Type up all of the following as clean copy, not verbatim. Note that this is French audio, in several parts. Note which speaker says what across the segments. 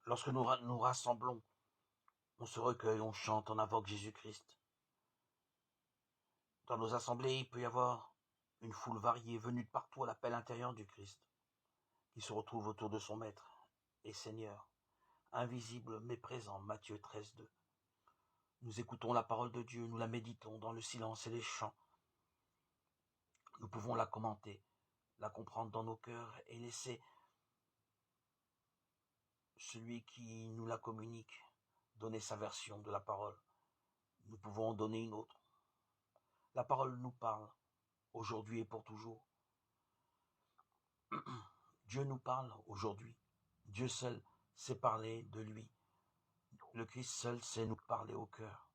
Speaker 1: Lorsque nous rassemblons, on se recueille, on chante, on invoque Jésus-Christ. Dans nos assemblées, il peut y avoir une foule variée venue de partout à l'appel intérieur du Christ, qui se retrouve autour de son Maître et Seigneur, invisible mais présent, Matthieu 13,2. Nous écoutons la parole de Dieu, nous la méditons dans le silence et les chants. Nous pouvons la commenter, la comprendre dans nos cœurs et laisser celui qui nous la communique donner sa version de la parole. Nous pouvons en donner une autre. La parole nous parle, aujourd'hui et pour toujours. Dieu nous parle aujourd'hui. Dieu seul sait parler de lui. Le Christ seul sait nous parler au cœur.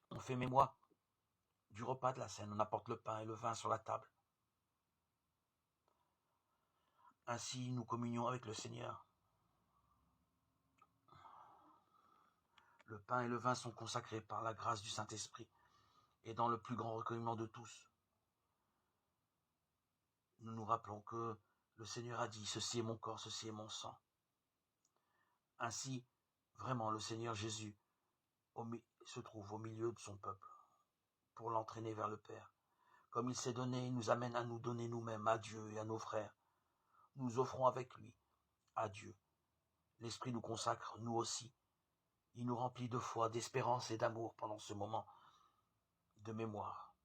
Speaker 1: On fait mémoire du repas de la scène, on apporte le pain et le vin sur la table. Ainsi, nous communions avec le Seigneur. Le pain et le vin sont consacrés par la grâce du Saint-Esprit et dans le plus grand recueillement de tous. Nous nous rappelons que le Seigneur a dit « Ceci est mon corps, ceci est mon sang ». Ainsi, vraiment, le Seigneur Jésus se trouve au milieu de son peuple pour l'entraîner vers le Père. Comme il s'est donné, il nous amène à nous donner nous-mêmes à Dieu et à nos frères. Nous offrons avec lui à Dieu. L'Esprit nous consacre, nous aussi. Il nous remplit de foi, d'espérance et d'amour pendant ce moment de mémoire.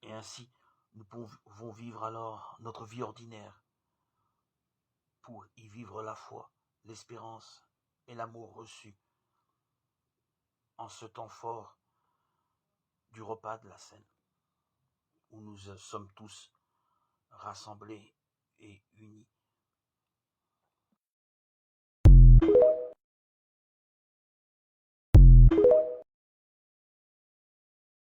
Speaker 1: Et ainsi, nous pouvons vivre alors notre vie ordinaire pour y vivre la foi, l'espérance et l'amour reçus en ce temps fort du repas de la scène, où nous sommes tous rassemblés et unis